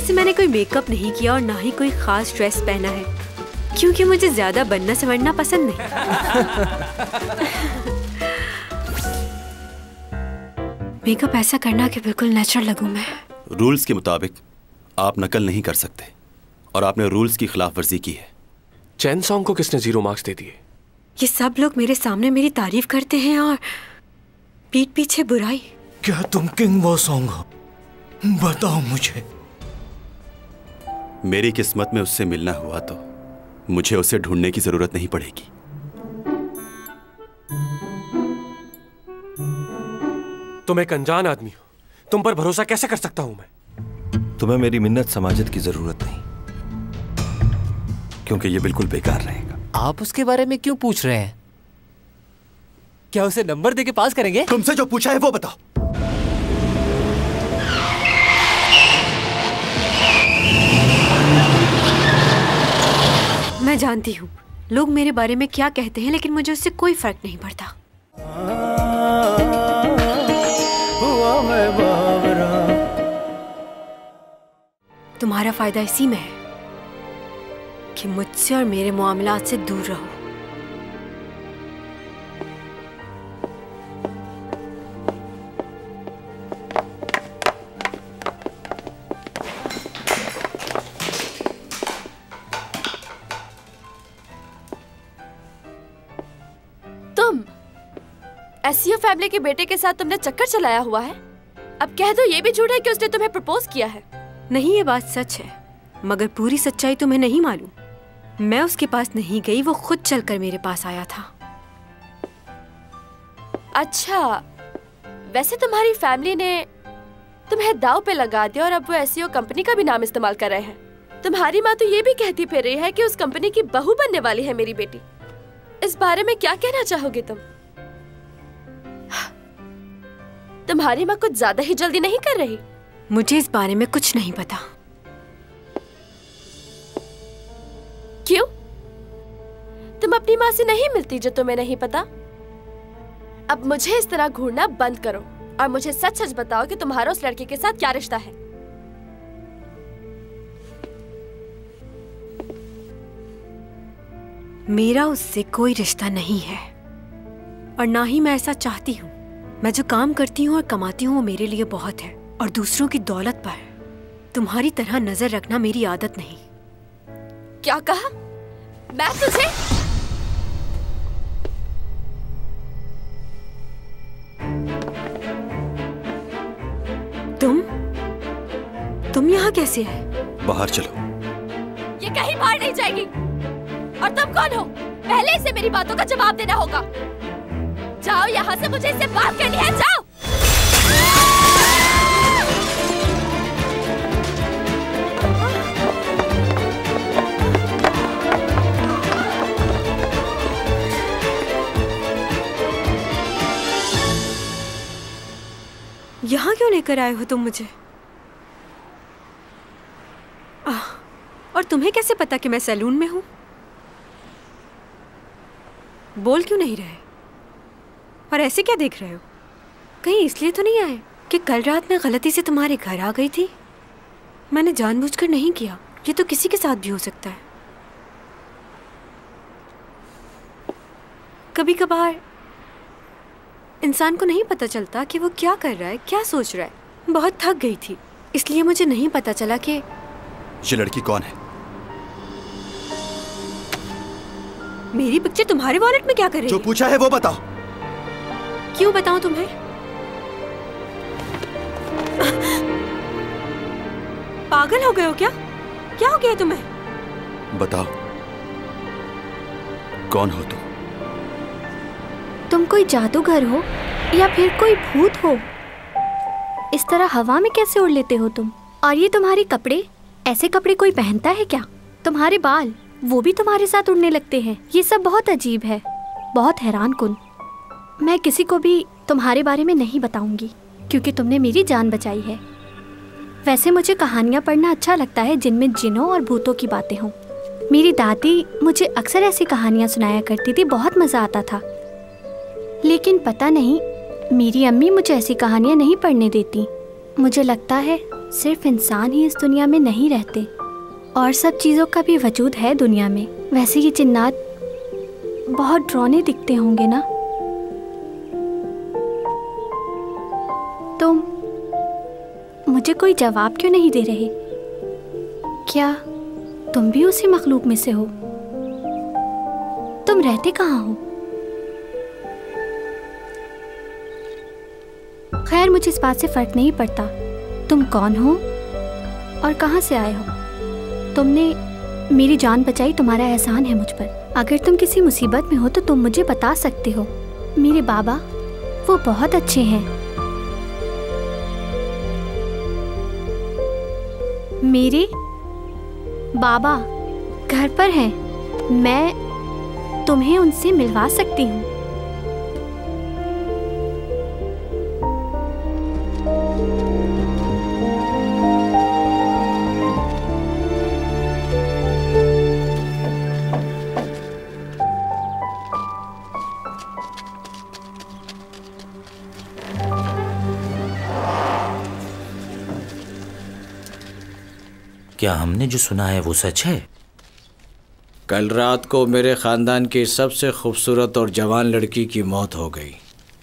वैसे मैंने कोई मेकअप नहीं किया और ना ही कोई खास ड्रेस पहना है, क्योंकि मुझे ज्यादा बनना संवरना पसंद नहीं। मेकअप ऐसा करना कि बिल्कुल नेचुरल लगूं मैं। रूल्स के मुताबिक आप नकल नहीं कर सकते और आपने रूल्स की खिलाफ वर्जी की है। चैन सॉन्ग को किसने 0 मार्क्स दे दिए? ये सब लोग मेरे सामने मेरी तारीफ करते हैं और पीठ पीछे बुराई। क्या तुम किंग वो सॉन्ग हो? बताओ मुझे। मेरी किस्मत में उससे मिलना हुआ तो मुझे उसे ढूंढने की जरूरत नहीं पड़ेगी। तुम एक अनजान आदमी हो, तुम पर भरोसा कैसे कर सकता हूं मैं? तुम्हें मेरी मिन्नत समाजत की जरूरत नहीं, क्योंकि ये बिल्कुल बेकार रहेगा। आप उसके बारे में क्यों पूछ रहे हैं? क्या उसे नंबर देके पास करेंगे? तुमसे जो पूछा है वो बताओ। मैं जानती हूँ लोग मेरे बारे में क्या कहते हैं, लेकिन मुझे उससे कोई फर्क नहीं पड़ता। तुम्हारा फायदा इसी में है कि मुझसे और मेरे मामलात से दूर रहो। तुम एसईओ फैमिली के बेटे के साथ तुमने चक्कर चलाया हुआ है। अब कह दो ये भी झूठ है कि उसने तुम्हें प्रपोज किया है। नहीं, ये बात सच है, मगर पूरी सच्चाई तुम्हें नहीं मालूम। मैं उसके पास नहीं गई, वो खुद चलकर मेरे पास आया था। अच्छा, वैसे तुम्हारी फैमिली ने तुम्हें दाव पे लगा दिया और अब वो एसईओ कंपनी का भी नाम इस्तेमाल कर रहे हैं। तुम्हारी माँ तो ये भी कहती फिर रही है कि उस कंपनी की बहू बनने वाली है मेरी बेटी। इस बारे में क्या कहना चाहोगे तुम? तुम्हारी माँ कुछ ज्यादा ही जल्दी नहीं कर रही? मुझे इस बारे में कुछ नहीं पता। क्यों? तुम अपनी माँ से नहीं मिलती जो तुम्हें नहीं पता? अब मुझे इस तरह घूरना बंद करो और मुझे सच सच बताओ कि तुम्हारा उस लड़के के साथ क्या रिश्ता है। मेरा उससे कोई रिश्ता नहीं है और ना ही मैं ऐसा चाहती हूँ। मैं जो काम करती हूँ और कमाती हूँ वो मेरे लिए बहुत है, और दूसरों की दौलत पर तुम्हारी तरह नजर रखना मेरी आदत नहीं। क्या कहा? मैं तुझे तुम यहाँ कैसे है? बाहर चलो। ये कहीं बाहर नहीं जाएगी। और तुम कौन हो? पहले इसे मेरी बातों का जवाब देना होगा। जाओ यहाँ से, मुझे इससे बात करनी है। जाओ। यहाँ क्यों लेकर आए हो तुम मुझे? और तुम्हें कैसे पता कि मैं सैलून में हूँ? बोल क्यों नहीं रहे? और ऐसे क्या देख रहे हो? कहीं इसलिए तो नहीं आए कि कल रात मैं गलती से तुम्हारे घर आ गई थी? मैंने जानबूझकर नहीं किया, ये तो किसी के साथ भी हो सकता है। कभी कभार इंसान को नहीं पता चलता कि वो क्या कर रहा है, क्या सोच रहा है। बहुत थक गई थी, इसलिए मुझे नहीं पता चला कि ये लड़की कौन है। मेरी पिक्चर तुम्हारे वॉलेट में क्या कर रही है? जो पूछा है वो बताओ। क्यों बताऊं तुम्हें? पागल हो गए हो क्या? क्या हो गया तुम्हें? बताओ, कौन हो तुम? तुम कोई जादूगर हो या फिर कोई भूत हो? इस तरह हवा में कैसे उड़ लेते हो तुम? और ये तुम्हारे कपड़े, ऐसे कपड़े कोई पहनता है क्या? तुम्हारे बाल, वो भी तुम्हारे साथ उड़ने लगते हैं। ये सब बहुत अजीब है, बहुत हैरान कुन। मैं किसी को भी तुम्हारे बारे में नहीं बताऊंगी, क्योंकि तुमने मेरी जान बचाई है। वैसे मुझे कहानियाँ पढ़ना अच्छा लगता है जिनमें जिनों और भूतों की बातें हों। मेरी दादी मुझे अक्सर ऐसी कहानियाँ सुनाया करती थी, बहुत मज़ा आता था। लेकिन पता नहीं, मेरी अम्मी मुझे ऐसी कहानियाँ नहीं पढ़ने देती। मुझे लगता है सिर्फ इंसान ही इस दुनिया में नहीं रहते, और सब चीज़ों का भी वजूद है दुनिया में। वैसे ये जिन्नात बहुत डरावने दिखते होंगे ना? तुम मुझे कोई जवाब क्यों नहीं दे रहे? क्या तुम भी उसी मखलूक में से हो? तुम रहते कहाँ हो? खैर, मुझे इस बात से फर्क नहीं पड़ता तुम कौन हो और कहाँ से आए हो। तुमने मेरी जान बचाई, तुम्हारा एहसान है मुझ पर। अगर तुम किसी मुसीबत में हो तो तुम मुझे बता सकते हो। मेरे बाबा वो बहुत अच्छे हैं। मेरे बाबा घर पर हैं, मैं तुम्हें उनसे मिलवा सकती हूँ। क्या हमने जो सुना है वो सच है? कल रात को मेरे ख़ानदान की सबसे खूबसूरत और जवान लड़की की मौत हो गई।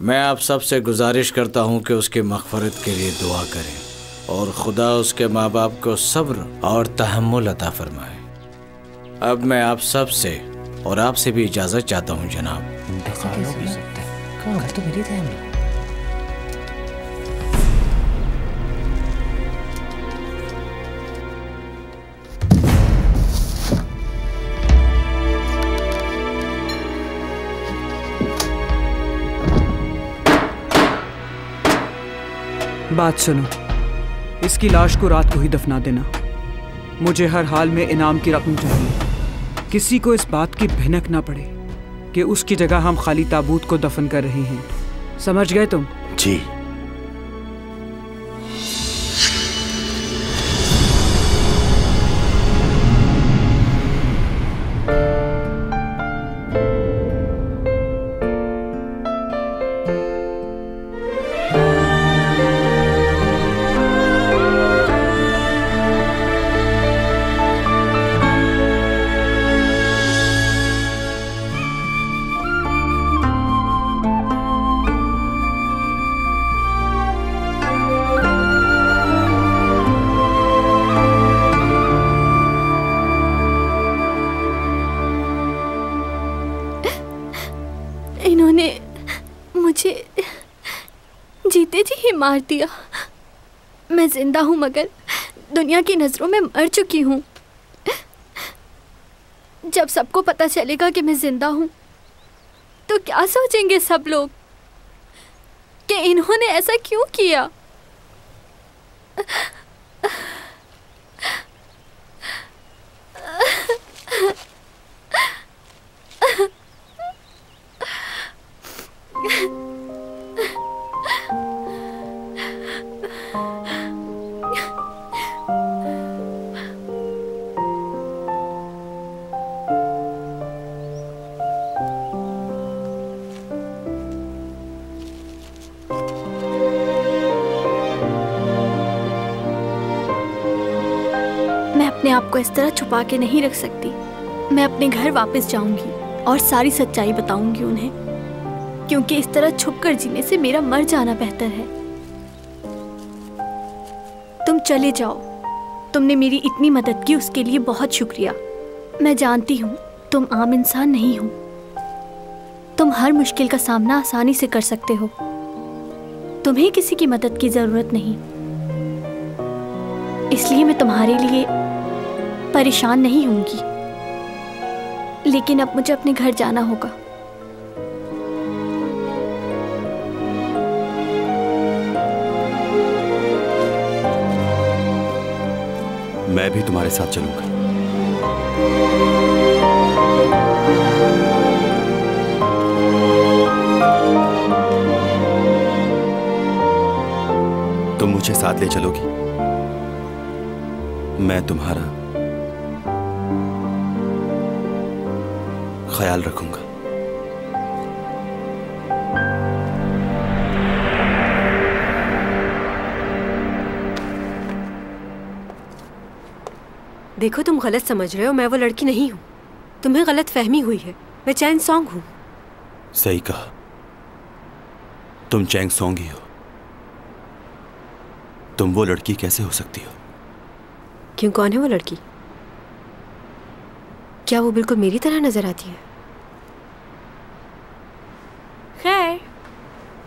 मैं आप सबसे गुजारिश करता हूँ कि उसकी मग़फ़िरत के लिए दुआ करें और खुदा उसके माँ बाप को सब्र और तहम्मुल अता फरमाए। अब मैं आप सब से और आपसे भी इजाज़त चाहता हूँ जनाब। घर तो मेरे थे। बात सुनो, इसकी लाश को रात को ही दफना देना। मुझे हर हाल में इनाम की रकम चाहिए। किसी को इस बात की भिनक ना पड़े कि उसकी जगह हम खाली ताबूत को दफन कर रहे हैं। समझ गए तुम? जी। जीते जी ही मार दिया। मैं जिंदा हूँ मगर दुनिया की नज़रों में मर चुकी हूँ। जब सबको पता चलेगा कि मैं जिंदा हूँ तो क्या सोचेंगे सब लोग कि इन्होंने ऐसा क्यों किया। मैं अपने आप को इस तरह छुपा के नहीं रख सकती। मैं अपने घर वापस जाऊंगी और सारी सच्चाई बताऊंगी उन्हें, क्योंकि इस तरह छुपकर जीने से मेरा मर जाना बेहतर है। तुम चले जाओ। तुमने मेरी इतनी मदद की, उसके लिए बहुत शुक्रिया। मैं जानती हूँ तुम आम इंसान नहीं हो। तुम हर मुश्किल का सामना आसानी से कर सकते हो। तुम्हें किसी की मदद की जरूरत नहीं, इसलिए मैं तुम्हारे लिए परेशान नहीं होंगी। लेकिन अब मुझे अपने घर जाना होगा। मैं भी तुम्हारे साथ चलूंगा। तुम मुझे साथ ले चलोगी? मैं तुम्हारा ख्याल रखूंगा। देखो तुम गलत समझ रहे हो, मैं वो लड़की नहीं हूँ। तुम्हें गलत फहमी हुई है, मैं चैंग सॉन्ग हूँ। सही कहा, तुम चैंग सॉन्ग ही हो। तुम वो लड़की कैसे हो सकती हो? क्यों, कौन है वो लड़की? क्या वो बिल्कुल मेरी तरह नजर आती है? खैर,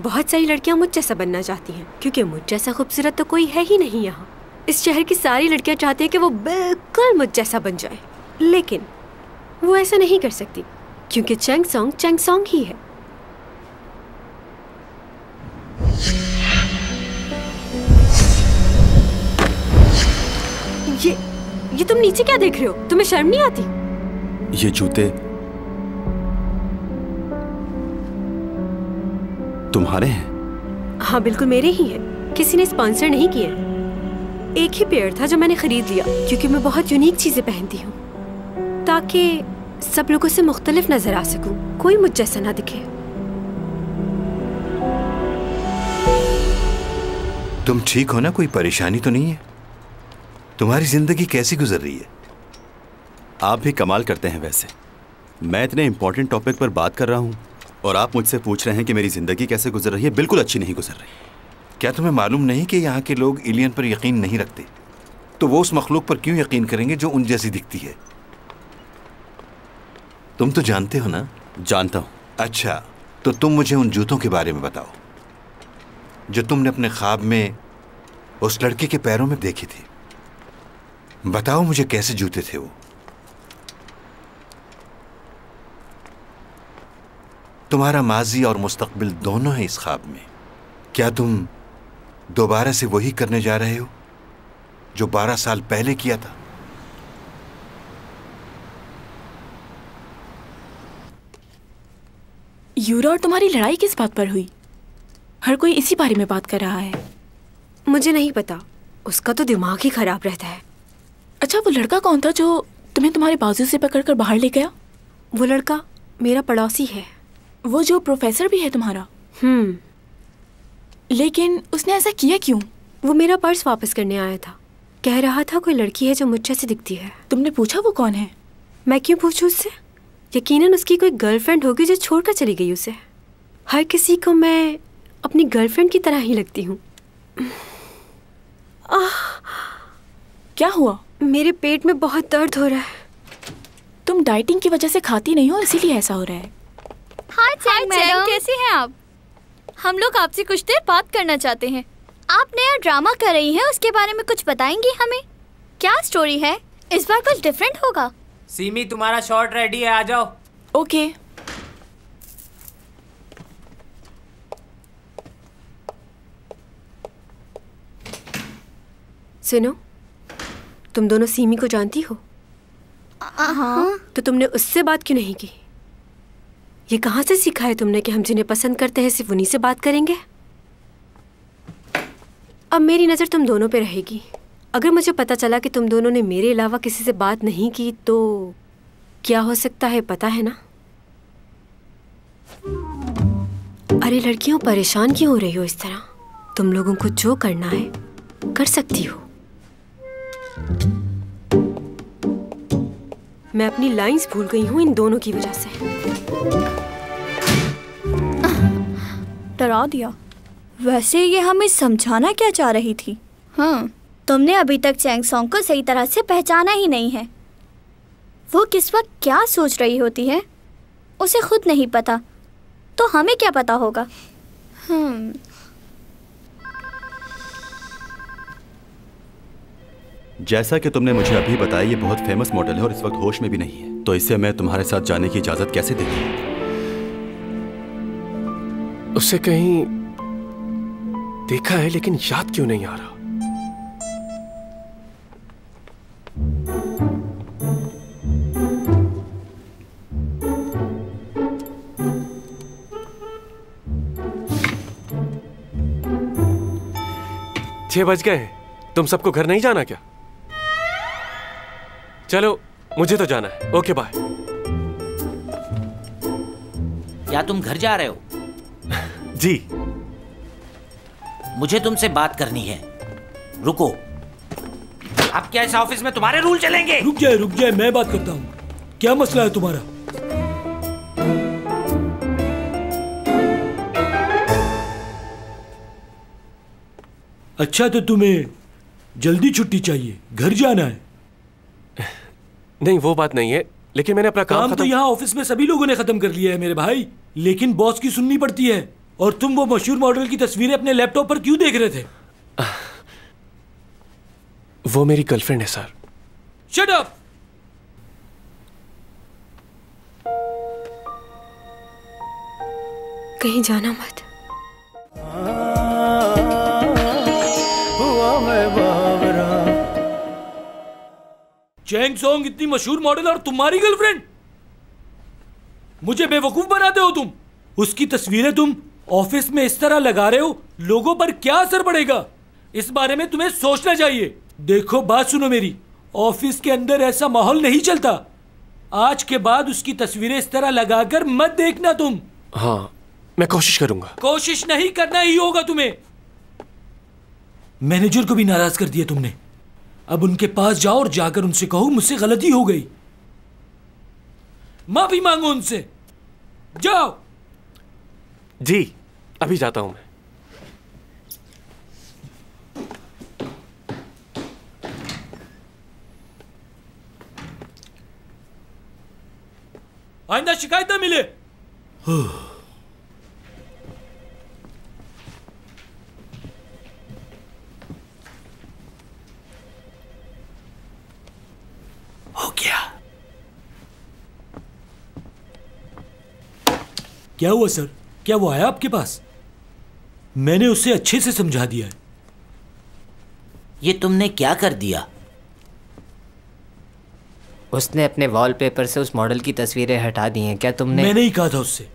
बहुत सारी लड़कियां मुझ जैसा बनना चाहती हैं, क्योंकि मुझ जैसा खूबसूरत तो कोई है ही नहीं यहाँ। इस शहर की सारी लड़कियां चाहती हैं कि वो बिल्कुल मुझ जैसा बन जाए, लेकिन वो ऐसा नहीं कर सकती, क्योंकि चैंग सॉन्ग ही है। ये तुम नीचे क्या देख रहे हो? तुम्हें शर्म नहीं आती? ये जूते तुम्हारे हैं? हाँ बिल्कुल मेरे ही हैं। किसी ने स्पॉन्सर नहीं किए। एक ही पेयर था जो मैंने खरीद लिया, क्योंकि मैं बहुत यूनिक चीजें पहनती हूँ, ताकि सब लोगों से मुख्तलिफ नजर आ सकूं, कोई मुझ जैसा ना दिखे। तुम ठीक हो ना? कोई परेशानी तो नहीं है? तुम्हारी जिंदगी कैसी गुजर रही है? आप भी कमाल करते हैं। वैसे मैं इतने इंपॉर्टेंट टॉपिक पर बात कर रहा हूँ और आप मुझसे पूछ रहे हैं कि मेरी जिंदगी कैसे गुजर रही है। बिल्कुल अच्छी नहीं गुजर रही। क्या तुम्हें मालूम नहीं कि यहाँ के लोग एलियन पर यकीन नहीं रखते? तो वो उस मखलूक पर क्यों यकीन करेंगे जो उन जैसी दिखती है? तुम तो जानते हो ना? जानता हूँ। अच्छा, तो तुम मुझे उन जूतों के बारे में बताओ जो तुमने अपने ख्वाब में उस लड़के के पैरों में देखे थे। बताओ मुझे, कैसे जूते थे वो? तुम्हारा माजी और मुस्तकबिल दोनों है इस ख्वाब में। क्या तुम दोबारा से वही करने जा रहे हो जो 12 साल पहले किया था? यूरा और तुम्हारी लड़ाई किस बात पर हुई? हर कोई इसी बारे में बात कर रहा है। मुझे नहीं पता, उसका तो दिमाग ही खराब रहता है। अच्छा, वो लड़का कौन था जो तुम्हें तुम्हारे बाजू से पकड़कर बाहर ले गया? वो लड़का मेरा पड़ोसी है। वो जो प्रोफेसर भी है तुम्हारा? लेकिन उसने ऐसा किया क्यों? वो मेरा पर्स वापस करने आया था। कह रहा था कोई लड़की है जो मुझ जैसी दिखती है। तुमने पूछा वो कौन है? मैं क्यों पूछूं उससे? यकीनन उसकी कोई गर्लफ्रेंड होगी जो छोड़कर चली गई उसे। हर किसी को मैं अपनी गर्लफ्रेंड की तरह ही लगती हूँ। क्या हुआ? मेरे पेट में बहुत दर्द हो रहा है। तुम डाइटिंग की वजह से खाती नहीं हो, इसीलिए ऐसा हो रहा है। हाय चैंग मैडम, कैसी हैं आप? हम लोग आपसे कुछ देर बात करना चाहते हैं। आप नया ड्रामा कर रही हैं, उसके बारे में कुछ बताएंगी हमें? क्या स्टोरी है? इस बार कुछ डिफरेंट होगा। सीमी, तुम्हारा शॉट रेडी है, आ जाओ। ओके। सुनो, तुम दोनों सीमी को जानती हो? हाँ। तो तुमने उससे बात क्यों नहीं की? ये कहाँ से सीखा है तुमने कि हम जिन्हें पसंद करते हैं सिर्फ उन्हीं से बात करेंगे? अब मेरी नज़र तुम दोनों पे रहेगी। अगर मुझे पता चला कि तुम दोनों ने मेरे अलावा किसी से बात नहीं की तो क्या हो सकता है पता है ना? अरे लड़कियों, परेशान क्यों हो रही हो इस तरह? तुम लोगों को जो करना है कर सकती हो। मैं अपनी लाइंस भूल गई हूँ इन दोनों की वजह से। डरा दिया। वैसे ये हमें समझाना क्या चाह रही थी? हाँ, तुमने अभी तक चैंग सॉन्ग को सही तरह से पहचाना ही नहीं है। वो किस वक्त क्या सोच रही होती है उसे खुद नहीं पता, तो हमें क्या पता होगा? जैसा कि तुमने मुझे अभी बताया, ये बहुत फेमस मॉडल है और इस वक्त होश में भी नहीं है, तो इसे मैं तुम्हारे साथ जाने की इजाजत कैसे दे दूं? उससे कहीं देखा है लेकिन याद क्यों नहीं आ रहा। छह बज गए, तुम सबको घर नहीं जाना क्या? चलो, मुझे तो जाना है। Okay bye. क्या तुम घर जा रहे हो? जी। मुझे तुमसे बात करनी है, रुको। अब क्या इस ऑफिस में तुम्हारे रूल चलेंगे? रुक जाए, मैं बात करता हूँ। क्या मसला है तुम्हारा? अच्छा, तो तुम्हें जल्दी छुट्टी चाहिए, घर जाना है? नहीं, वो बात नहीं है, लेकिन मैंने अपना काम तो यहाँ ऑफिस में सभी लोगों ने खत्म कर लिया है मेरे भाई, लेकिन बॉस की सुननी पड़ती है। और तुम वो मशहूर मॉडल की तस्वीरें अपने लैपटॉप पर क्यों देख रहे थे? वो मेरी गर्लफ्रेंड है सर। Shut up! कहीं जाना मत। चैंग सॉन्ग इतनी मशहूर मॉडल और तुम्हारी गर्लफ्रेंड? मुझे बेवकूफ बनाते हो तुम। उसकी तस्वीरें तुम ऑफिस में इस तरह लगा रहे हो, लोगों पर क्या असर पड़ेगा, इस बारे में तुम्हें सोचना चाहिए। देखो, बात सुनो मेरी, ऑफिस के अंदर ऐसा माहौल नहीं चलता। आज के बाद उसकी तस्वीरें इस तरह लगाकर मत देखना तुम। हाँ, मैं कोशिश करूंगा। कोशिश नहीं करना ही होगा तुम्हें। मैनेजर को भी नाराज कर दिया तुमने। अब उनके पास जाओ और जाकर उनसे कहो मुझसे गलती हो गई, माफी मांगो उनसे। जाओ। जी, अभी जाता हूं मैं। आइंदा शिकायत ना मिले। हो गया। क्या हुआ सर? क्या वो आया आपके पास? मैंने उसे अच्छे से समझा दिया है। ये तुमने क्या कर दिया? उसने अपने वॉलपेपर से उस मॉडल की तस्वीरें हटा दी हैं। क्या तुमने? मैंने ही कहा था उससे।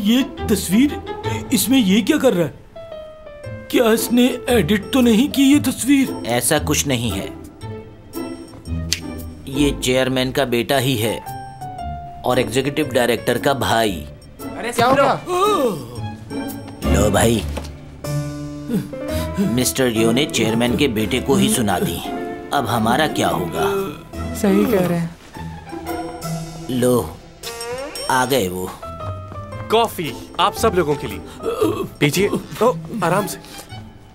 ये तस्वीर, इसमें ये क्या कर रहा है? क्या इसने एडिट तो नहीं की ये तस्वीर? ऐसा कुछ नहीं है, ये चेयरमैन का बेटा ही है और एग्जीक्यूटिव डायरेक्टर का भाई। अरे क्या होगा? लो भाई, मिस्टर लियो ने चेयरमैन के बेटे को ही सुना दी। अब हमारा क्या होगा? सही कह रहे हैं। लो, आ गए वो। कॉफी आप सब लोगों के लिए पीजिए। तो आराम से।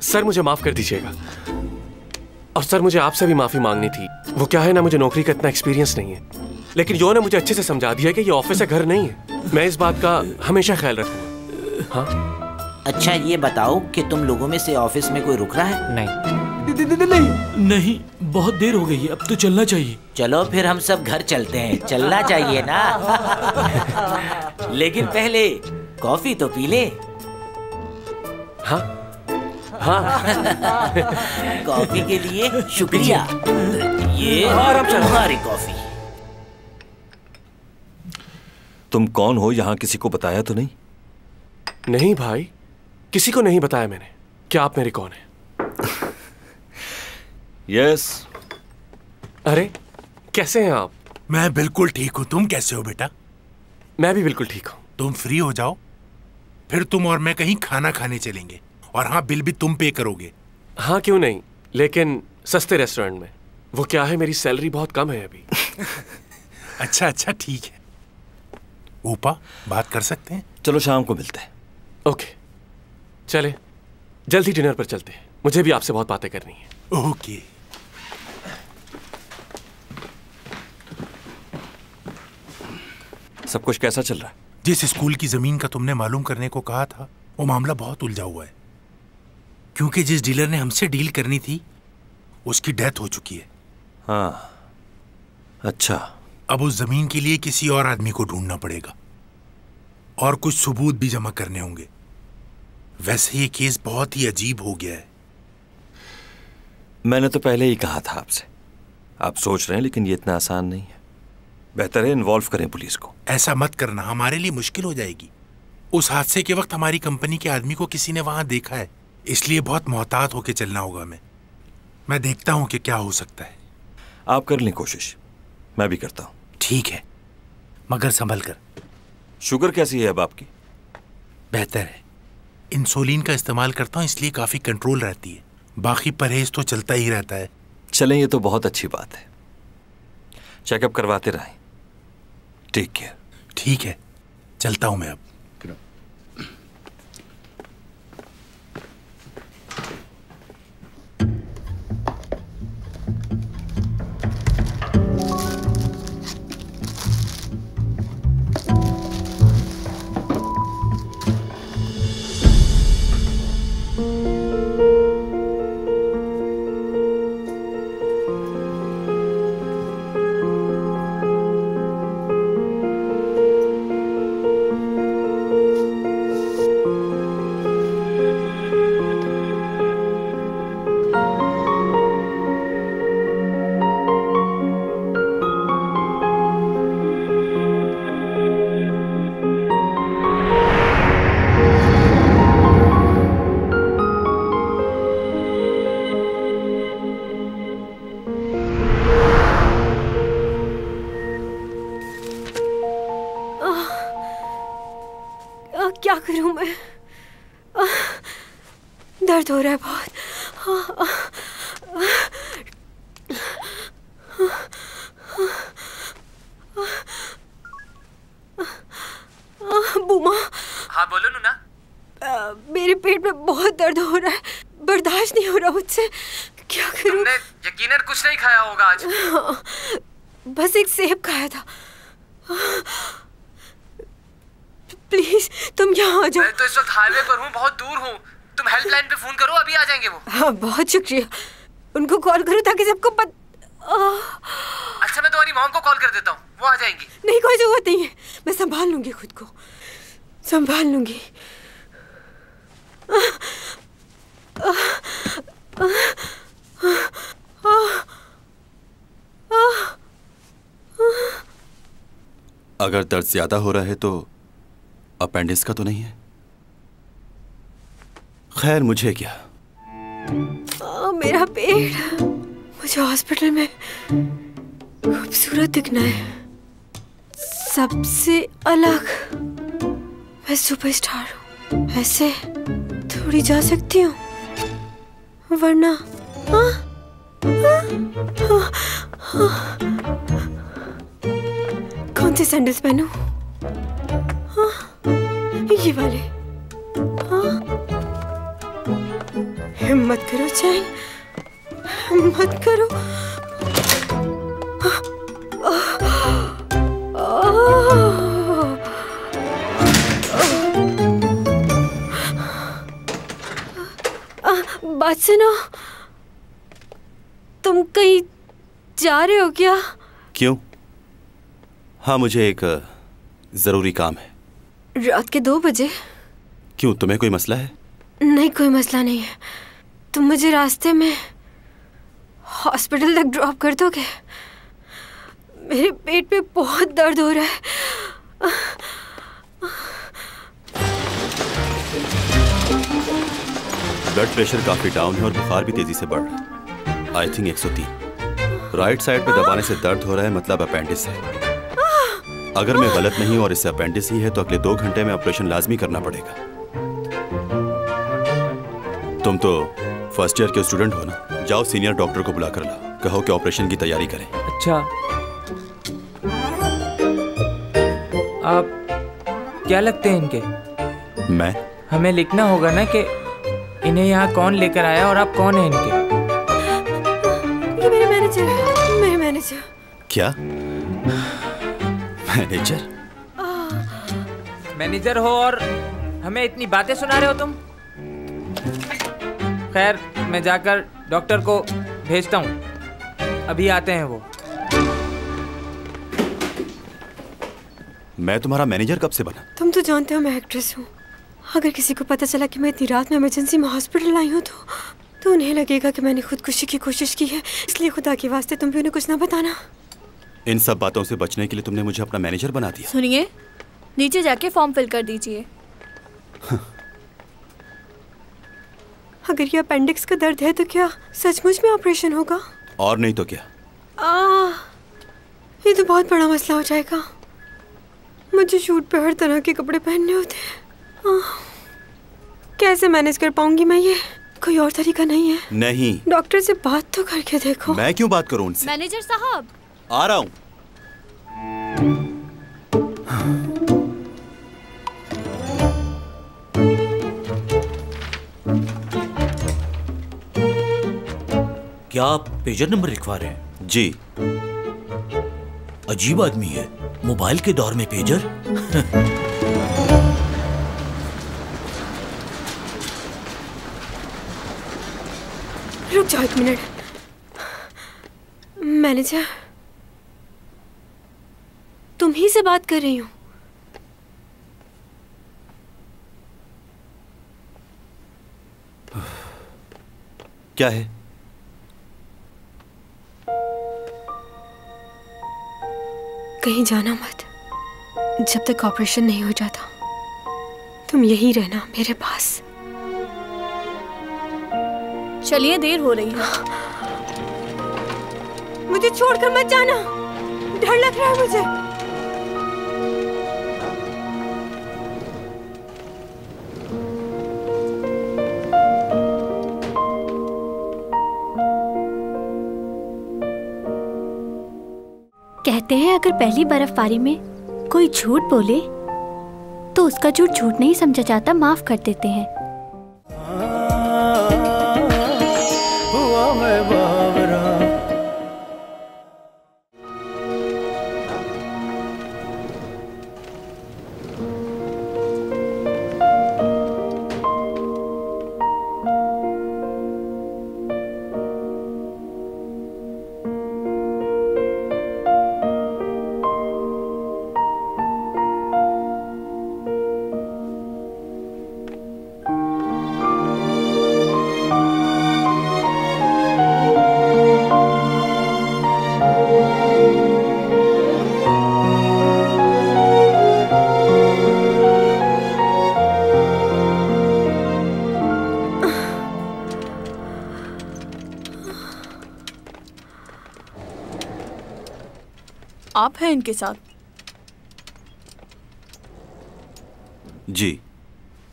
सर, मुझे माफ कर दीजिएगा। और सर, मुझे आपसे भी माफी मांगनी थी। वो क्या है ना, मुझे नौकरी का इतना एक्सपीरियंस नहीं है, लेकिन यो ने मुझे अच्छे से समझा दिया कि ये ऑफिस है, घर नहीं है। मैं इस बात का हमेशा ख्याल रखूंगा। हाँ? अच्छा, ये बताओ कि तुम लोगों में से ऑफिस में कोई रुक रहा है? नहीं, बहुत देर हो गई है, अब तो चलना चाहिए। चलो फिर हम सब घर चलते हैं। चलना चाहिए ना। लेकिन पहले कॉफी तो पी ले। हाँ हाँ। कॉफी के लिए शुक्रिया। ये तुम्हारी कॉफी। तुम कौन हो? यहाँ किसी को बताया तो नहीं? नहीं भाई, किसी को नहीं बताया मैंने। क्या आप मेरे कौन हैं? यस। अरे कैसे हैं आप? मैं बिल्कुल ठीक हूँ। तुम कैसे हो बेटा? मैं भी बिल्कुल ठीक हूँ। तुम फ्री हो जाओ, फिर तुम और मैं कहीं खाना खाने चलेंगे। और हाँ, बिल भी तुम पे करोगे। हाँ क्यों नहीं, लेकिन सस्ते रेस्टोरेंट में। वो क्या है, मेरी सैलरी बहुत कम है अभी। अच्छा अच्छा, ठीक है। ऊपा, बात कर सकते हैं? चलो शाम को मिलते हैं। ओके, चले जल्दी डिनर पर चलते हैं। मुझे भी आपसे बहुत बातें करनी है। ओके। सब कुछ कैसा चल रहा है? जिस स्कूल की जमीन का तुमने मालूम करने को कहा था, वो मामला बहुत उलझा हुआ है। क्योंकि जिस डीलर ने हमसे डील करनी थी, उसकी डेथ हो चुकी है। हाँ, अच्छा। अब उस जमीन के लिए किसी और आदमी को ढूंढना पड़ेगा और कुछ सबूत भी जमा करने होंगे। वैसे ये केस बहुत ही अजीब हो गया है। मैंने तो पहले ही कहा था आपसे। आप सोच रहे हैं, लेकिन ये इतना आसान नहीं है। बेहतर है इन्वॉल्व करें पुलिस को। ऐसा मत करना, हमारे लिए मुश्किल हो जाएगी। उस हादसे के वक्त हमारी कंपनी के आदमी को किसी ने वहां देखा है, इसलिए बहुत मोहतात होकर चलना होगा। मैं देखता हूं कि क्या हो सकता है। आप कर लें कोशिश, मैं भी करता हूं। ठीक है, मगर संभल कर। शुगर कैसी है अब आपकी? बेहतर है। इंसुलिन का इस्तेमाल करता हूँ, इसलिए काफी कंट्रोल रहती है। बाकी परहेज तो चलता ही रहता है। चलें, ये तो बहुत अच्छी बात है। चेकअप करवाते रहें। Take care. ठीक है, चलता हूँ मैं अब। क्या करूं मैं? दर्द हो रहा है बहुत। बुमा। हाँ बोलो नूना। मेरे पेट में बहुत दर्द हो रहा है, बर्दाश्त नहीं हो रहा मुझसे। क्या करूं? तुमने यकीनन कुछ नहीं खाया होगा आज। बस एक सेब खाया था। प्लीज तुम यहाँ आ जाओ। मैं तो इस वक्त हाईवे पर हूँ, बहुत दूर हूँ। तुम हेल्पलाइन पे फोन करो, अभी आ जाएंगे वो। हाँ बहुत शुक्रिया। उनको कॉल करो ताकि सबको अच्छा मैं तुम्हारी मॉम को कॉल कर देता हूँ, वो आ जाएंगी। नहीं कोई जरूरत नहीं है, मैं संभाल लूंगी खुद को, संभाल लूंगी। अगर दर्द ज्यादा हो रहा है तो अपेंडिक्स का तो नहीं है? खैर मुझे क्या। मेरा पेट, मुझे हॉस्पिटल में खूबसूरत दिखना है, सबसे अलग। मैं सुपरस्टार हूँ, ऐसे थोड़ी जा सकती हूँ, वरना कौन से सैंडल्स पहनूं? ये वाले। हिम्मत करो चैन, हिम्मत करो। बात सुनो, तुम कहीं जा रहे हो क्या? क्यों? हाँ मुझे एक जरूरी काम है। रात के 2 बजे? क्यों, तुम्हें कोई मसला है? नहीं कोई मसला नहीं है। तुम मुझे रास्ते में हॉस्पिटल तक ड्रॉप कर दोगे? मेरे पेट पे बहुत दर्द हो रहा है। ब्लड प्रेशर काफी डाउन है और बुखार भी तेजी से बढ़ रहा है। I think 103। राइट साइड पे दबाने से दर्द हो रहा है, मतलब अपेंडिस है। अगर मैं गलत नहीं और इससे अपेंडिस ही है तो अगले 2 घंटे में ऑपरेशन लाजमी करना पड़ेगा। तुम तो फर्स्ट ईयर के स्टूडेंट हो ना, जाओ सीनियर डॉक्टर को बुला कर लाओ, कहो कि ऑपरेशन की तैयारी करें। अच्छा, आप क्या लगते हैं इनके? मैं? हमें लिखना होगा ना कि इन्हें यहाँ कौन लेकर आया और आप कौन हैं इनके? ये मेरे मैनेजर है, मेरे मैनेजर। क्या? मैनेजर? मैनेजर हो और हमें इतनी बातें सुना रहे हो तुम? खैर मैं जाकर डॉक्टर को भेजता हूँ, अभी आते हैं वो। मैं तुम्हारा मैनेजर कब से बना? तुम तो जानते हो मैं एक्ट्रेस हूँ। अगर किसी को पता चला कि मैं इतनी रात में इमरजेंसी में हॉस्पिटल आई हूँ तो उन्हें लगेगा कि मैंने खुदकुशी की कोशिश की है। इसलिए खुदा के वास्ते तुम भी उन्हें कुछ ना बताना। इन सब बातों से बचने के लिए तुमने मुझे अपना मैनेजर बना दिया। सुनिए, नीचे जाके फॉर्म फिल कर दीजिए। अगर ये अपेंडिक्स का दर्द है तो क्या सचमुच में ऑपरेशन होगा? और नहीं तो क्या। ये तो बहुत बड़ा मसला हो जाएगा। मुझे शूट पे हर तरह के कपड़े पहनने होते हैं। कैसे मैनेज कर पाऊंगी मैं ये? कोई और तरीका नहीं है? नहीं। डॉक्टर से बात तो करके देखो। मैं क्यों बात करूं उनसे? मैनेजर साहब, आ रहा हूं। क्या आप पेजर नंबर लिखवा रहे हैं? जी। अजीब आदमी है, मोबाइल के दौर में पेजर। रुक जाओ 1 मिनट। मैनेजर, तुम ही से बात कर रही हूँ। क्या है? कहीं जाना मत जब तक ऑपरेशन नहीं हो जाता। तुम यहीं रहना मेरे पास। चलिए, देर हो रही है। मुझे छोड़कर मत जाना, डर लग रहा है मुझे। कहते हैं अगर पहली बर्फबारी में कोई झूठ बोले तो उसका झूठ झूठ नहीं समझा जाता, माफ कर देते हैं। आप हैं इनके साथ? जी।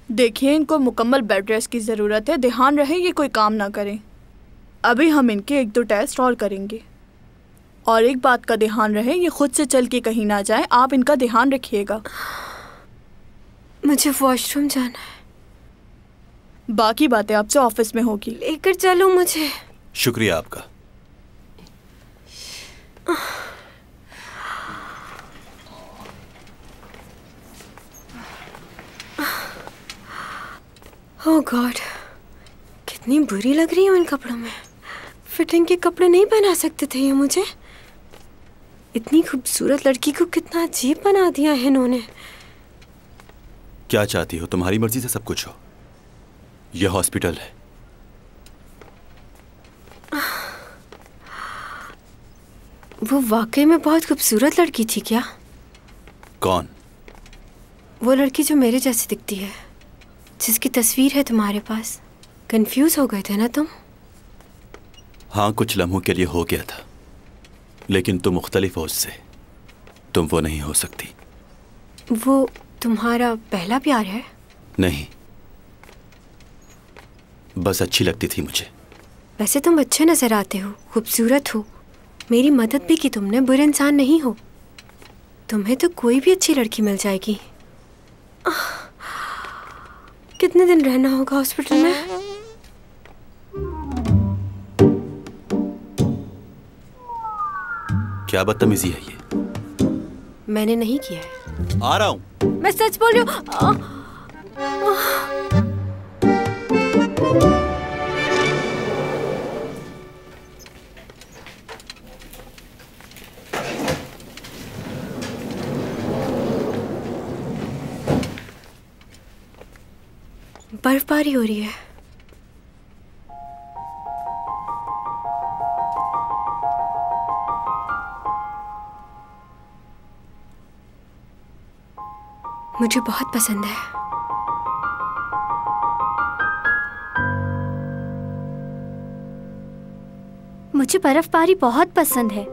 देखिए, इनको मुकम्मल बेड रेस्ट की ज़रूरत है। ध्यान रहे ये कोई काम ना करें। अभी हम इनके 1-2 टेस्ट और करेंगे। और एक बात का ध्यान रहे, ये खुद से चल के कहीं ना जाए। आप इनका ध्यान रखिएगा। मुझे वॉशरूम जाना है। बाकी बातें आपसे ऑफिस में होगी। लेकर चलो मुझे। शुक्रिया आपका। ओह गॉड, कितनी बुरी लग रही हूँ इन कपड़ों में। फिटिंग के कपड़े नहीं पहना सकते थे ये मुझे। इतनी खूबसूरत लड़की को कितना अजीब बना दिया है इन्होंने। क्या चाहती हो? तुम्हारी मर्जी से सब कुछ हो। यह हॉस्पिटल है। वो वाकई में बहुत खूबसूरत लड़की थी क्या? कौन? वो लड़की जो मेरे जैसी दिखती है, जिसकी तस्वीर है तुम्हारे पास। कंफ्यूज हो गए थे ना तुम? हाँ, कुछ लम्हों के लिए हो गया था, लेकिन तुम मुख्तलिफ हो उससे। तुम वो नहीं हो सकती। वो तुम्हारा पहला प्यार है? नहीं, बस अच्छी लगती थी मुझे। वैसे तुम अच्छे नजर आते हो, खूबसूरत हो, मेरी मदद भी की तुमने। बुरे इंसान नहीं हो। तुम्हें तो कोई भी अच्छी लड़की मिल जाएगी। कितने दिन रहना होगा हॉस्पिटल में? क्या बदतमीजी है ये? मैंने नहीं किया है। आ रहा हूं। मैं सच बोल रही हूँ। बर्फबारी हो रही है। मुझे बहुत पसंद है। मुझे बर्फबारी बहुत पसंद है।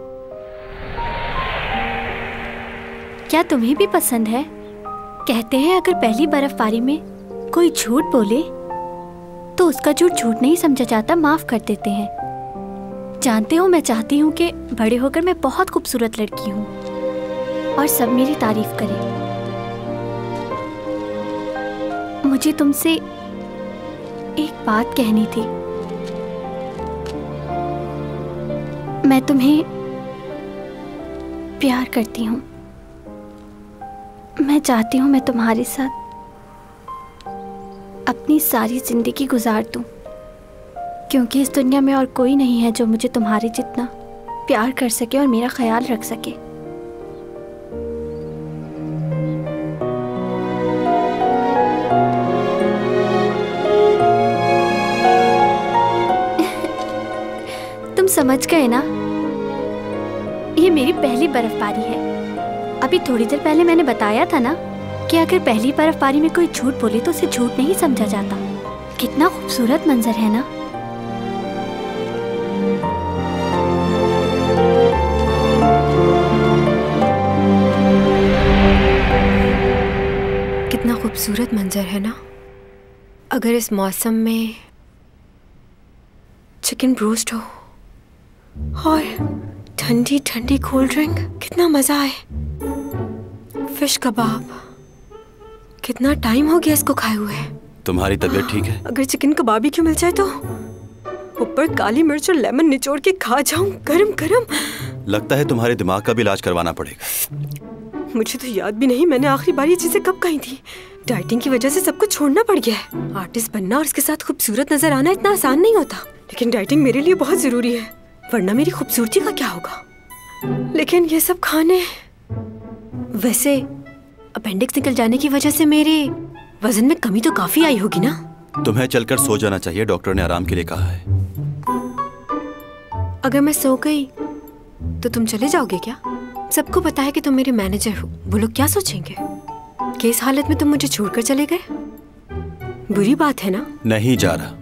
क्या तुम्हें भी पसंद है? कहते हैं अगर पहली बर्फबारी में कोई झूठ बोले तो उसका झूठ झूठ नहीं समझा जाता, माफ कर देते हैं। जानते हो, मैं चाहती हूँ कि बड़े होकर मैं बहुत खूबसूरत लड़की हूँ और सब मेरी तारीफ करें। मुझे तुमसे एक बात कहनी थी। मैं तुम्हें प्यार करती हूँ। मैं चाहती हूँ मैं तुम्हारे साथ अपनी सारी जिंदगी गुजार दूँ, क्योंकि इस दुनिया में और कोई नहीं है जो मुझे तुम्हारे जितना प्यार कर सके और मेरा ख्याल रख सके। तुम समझ गए ना? ये मेरी पहली बर्फबारी है। अभी थोड़ी देर पहले मैंने बताया था ना कि अगर पहली बर्फबारी में कोई झूठ बोले तो उसे झूठ नहीं समझा जाता। कितना खूबसूरत मंजर है ना? कितना खूबसूरत मंजर है ना? अगर इस मौसम में चिकन ब्रोस्ट हो और ठंडी ठंडी कोल्ड ड्रिंक, कितना मजा आए। फिश कबाब, कितना टाइम हो गया इसको खाए हुए। तुम्हारी तबीयत ठीक है? अगर चिकन कबाब ही क्यों मिल जाए तो ऊपर काली मिर्च और लेमन निचोड़ के खा जाऊं गरम गरम। लगता है तुम्हारे दिमाग का भी इलाज करवाना पड़ेगा। मुझे तो याद भी नहीं मैंने आखिरी बार ये चीजें कब खाई थी। डाइटिंग की वजह से सब कुछ छोड़ना पड़ गया है। आर्टिस्ट बनना और इसके साथ खूबसूरत नजर आना इतना आसान नहीं होता, लेकिन डाइटिंग मेरे लिए बहुत जरूरी है, वरना मेरी खूबसूरती का क्या होगा। लेकिन ये सब खाने, वैसे अपेंडिक्स निकल जाने की वजह से मेरे वजन में कमी तो काफी आई होगी ना? तुम्हें चलकर सो जाना चाहिए, डॉक्टर ने आराम के लिए कहा है। अगर मैं सो गई तो तुम चले जाओगे क्या? सबको पता है कि तुम मेरे मैनेजर हो, वो लोग क्या सोचेंगे कि इस हालत में तुम मुझे छोड़कर चले गए? बुरी बात है ना? नहीं जा रहा।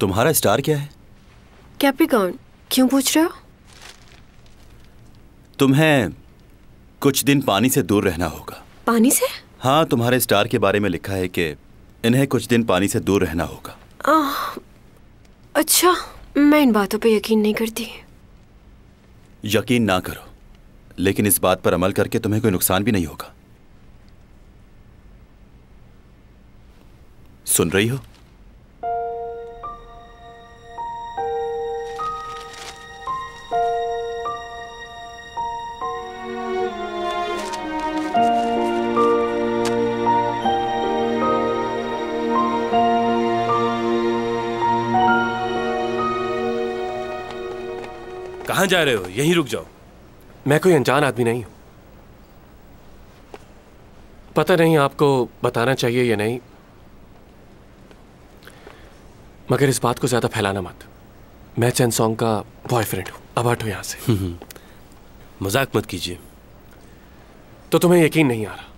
तुम्हारा स्टार क्या है? कैप्रिकॉर्न। क्यों पूछ रहे हो? तुम्हें कुछ दिन पानी से दूर रहना होगा। पानी से? हाँ, तुम्हारे स्टार के बारे में लिखा है कि इन्हें कुछ दिन पानी से दूर रहना होगा। अच्छा, मैं इन बातों पे यकीन नहीं करती। यकीन ना करो, लेकिन इस बात पर अमल करके तुम्हें कोई नुकसान भी नहीं होगा। सुन रही हो? कहाँ जा रहे हो? यहीं रुक जाओ। मैं कोई अनजान आदमी नहीं हूं। पता नहीं आपको बताना चाहिए या नहीं, मगर इस बात को ज्यादा फैलाना मत। मैं चैन सॉन्ग का बॉयफ्रेंड हूं। अब हटो यहां से। मजाक मत कीजिए। तो तुम्हें यकीन नहीं आ रहा?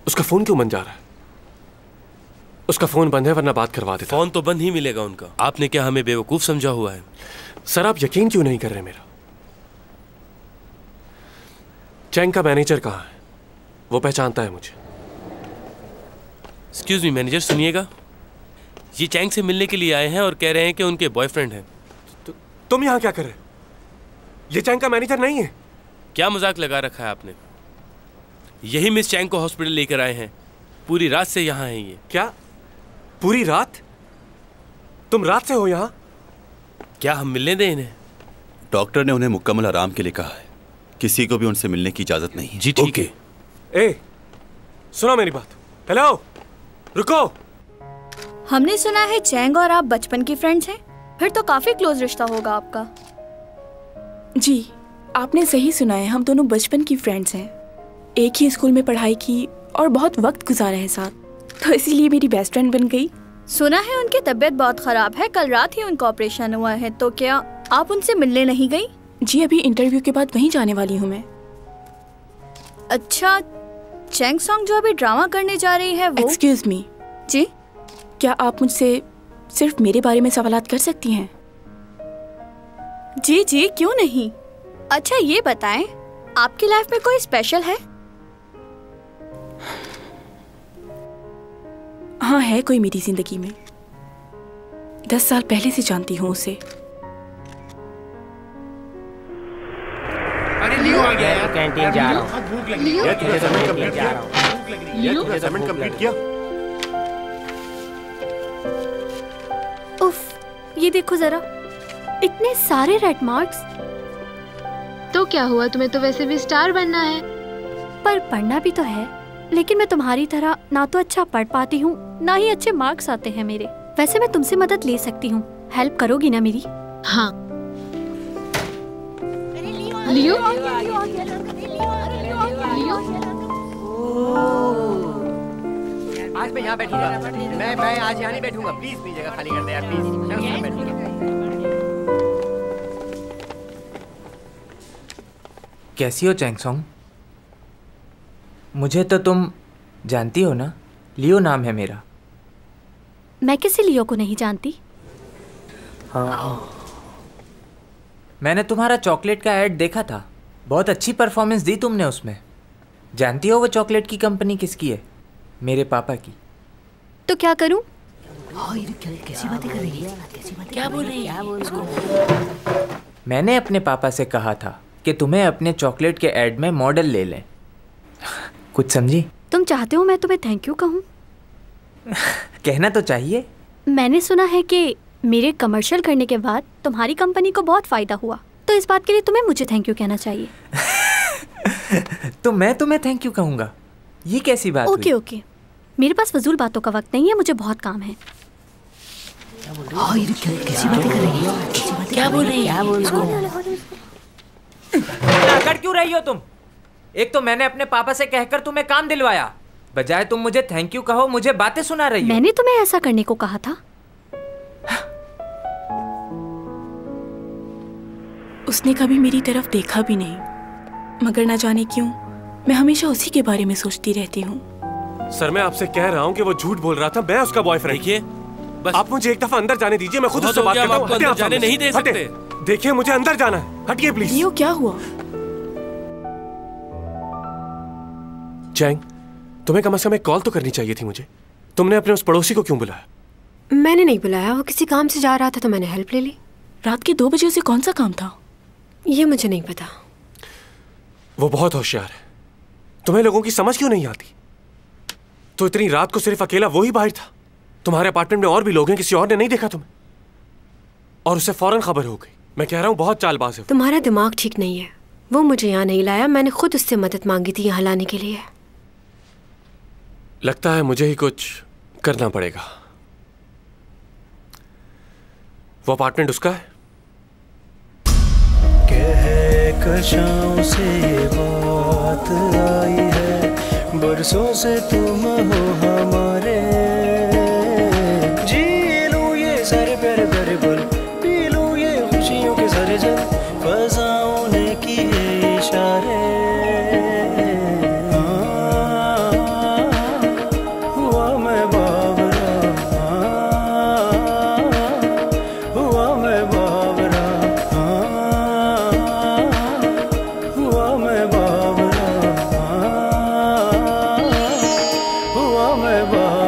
उसका फोन क्यों बंद जा रहा है? उसका फोन बंद है, वरना बात करवा देता। फोन तो बंद ही मिलेगा उनका। आपने क्या हमें बेवकूफ समझा हुआ है? सर, आप यकीन क्यों नहीं कर रहे मेरा? चैंग का मैनेजर कहाँ है? वो पहचानता है मुझे। एक्सक्यूज मी मैनेजर, सुनिएगा। ये चैंग से मिलने के लिए आए हैं और कह रहे हैं कि उनके बॉयफ्रेंड हैं। तुम यहाँ क्या कर रहे हो? ये चैंग का मैनेजर नहीं है। क्या मजाक लगा रखा है आपने? यही मिस चैंग को हॉस्पिटल लेकर आए हैं। पूरी रात से यहाँ हैं ये। क्या पूरी रात? तुम रात से हो यहाँ? क्या हम मिलने दें इन्हें? डॉक्टर ने उन्हें मुकम्मल आराम के लिए कहा है। किसी को भी उनसे मिलने की इजाजत नहीं। जी ठीक है। ए, सुनो मेरी बात। हेलो, रुको। हमने सुना है चैंग और आप बचपन के फ्रेंड्स हैं। फिर तो काफी क्लोज रिश्ता होगा आपका। जी, आपने सही सुना है। हम दोनों बचपन की फ्रेंड्स हैं। एक ही स्कूल में पढ़ाई की और बहुत वक्त गुजारा है साथ, तो इसीलिए मेरी बेस्ट फ्रेंड बन गई। सुना है उनकी तबीयत बहुत खराब है। कल रात ही उनका ऑपरेशन हुआ है, तो क्या आप उनसे मिलने नहीं गई? जी, अभी इंटरव्यू के बाद वहीं जाने वाली हूँ मैं। अच्छा, चैंग सॉन्ग जो अभी ड्रामा करने जा रही है वो। Excuse me. जी, क्या आप मुझसे सिर्फ मेरे बारे में सवालात कर सकती हैं? जी जी, क्यों नहीं। अच्छा ये बताएं, आपकी लाइफ में कोई स्पेशल है? हाँ है कोई मेरी जिंदगी में। 10 साल पहले से जानती हूँ उसे। अरे लियो आ गया यार, कैंटीन जा रहा हूँ। भूख लग रही है। तुझे असाइनमेंट कंप्लीट किया? तुझे असाइनमेंट कंप्लीट किया? उफ, ये देखो जरा, इतने सारे रेड मार्क्स। तो क्या हुआ, तुम्हें तो वैसे भी स्टार बनना है। पर पढ़ना भी तो है, लेकिन मैं तुम्हारी तरह ना तो अच्छा पढ़ पाती हूँ, ना ही अच्छे मार्क्स आते हैं मेरे। वैसे मैं तुमसे मदद ले सकती हूँ, हेल्प करोगी ना मेरी? हाँ। लियो? आज मैं यहाँ बैठूंगा। मैं आज यहाँ नहीं बैठूंगा। प्लीज मेरी जगह खाली कर दे यार, प्लीज। मैं उस पर बैठूंगा। कैसी हो चैंगसोंग? मुझे तो तुम जानती हो ना, लियो नाम है मेरा। मैं किसी लियो को नहीं जानती। हाँ, मैंने तुम्हारा चॉकलेट का ऐड देखा था, बहुत अच्छी परफॉर्मेंस दी तुमने उसमें। जानती हो वो चॉकलेट की कंपनी किसकी है? मेरे पापा की। तो क्या करूं? कैसी बातें कर रही है? क्या बोल रही है? मैंने अपने पापा से कहा था कि तुम्हें अपने चॉकलेट के ऐड में मॉडल ले लें। कुछ समझी? तुम चाहते हो मैं तुम्हें थैंक यू कहूं? कहना तो चाहिए। मैंने सुना है कि मेरे कमर्शियल करने के बाद तुम्हारी कंपनी को बहुत फायदा हुआ, तो इस बात के लिए तुम्हें मुझे थैंक यू कहना चाहिए। तो मैं तुम्हें थैंक यू कहूंगा? ये कैसी बात ओके ओके, मेरे पास फजूल बातों का वक्त नहीं है, मुझे बहुत काम है। कैसी बातें कर रही है? क्या बोल रही है? कर क्यों रही हो तुम? एक तो मैंने अपने पापा से कहकर तुम्हें काम दिलवाया, बजाय तुम मुझे थैंक यू कहो मुझे बातें सुना रही हो। मैंने तुम्हें ऐसा करने को कहा था? उसने कभी मेरी तरफ देखा भी नहीं, मगर ना जाने क्यों मैं हमेशा उसी के बारे में सोचती रहती हूँ। सर मैं आपसे कह रहा हूँ कि वो झूठ बोल रहा था, मैं उसका बॉयफ्रेंड। देखिए बस आप मुझे एक दफा अंदर जाने दीजिए, मैं खुद उससे बात करता हूँ। अंदर जाने नहीं दे सकते। देखिए मुझे अंदर जाना है, हटिए प्लीज। लियो क्या हुआ? चैंग, तुम्हें कम से कम एक कॉल तो करनी चाहिए थी मुझे। तुमने अपने उस पड़ोसी को क्यों बुलाया? मैंने नहीं बुलाया, वो किसी काम से जा रहा था तो मैंने हेल्प ले ली। रात के 2 बजे उसे कौन सा काम था? ये मुझे नहीं पता। वो बहुत होशियार है, तुम्हें लोगों की समझ क्यों नहीं आती? तो इतनी रात को सिर्फ अकेला वो ही बाहर था? तुम्हारे अपार्टमेंट में और भी लोग हैं, किसी और ने नहीं देखा तुम्हें? और उसे फौरन खबर हो गई। मैं कह रहा हूँ बहुत चालबाज है। तुम्हारा दिमाग ठीक नहीं है, वो मुझे यहाँ नहीं लाया, मैंने खुद उससे मदद मांगी थी यहाँ लाने के लिए। लगता है मुझे ही कुछ करना पड़ेगा। वो अपार्टमेंट उसका है? कशाओं से बात आई है, बरसों से तुम हो हमारे। जी लूं ये सारे प्यारे प्यारे पल, पी लूं ये खुशियों के सारे जल, फज़ाओं ने किए इशारे। हुआ मैं बावरा, हुआ मैं बावरा, हुआ मैं बावरा, हुआ मैं बावरा।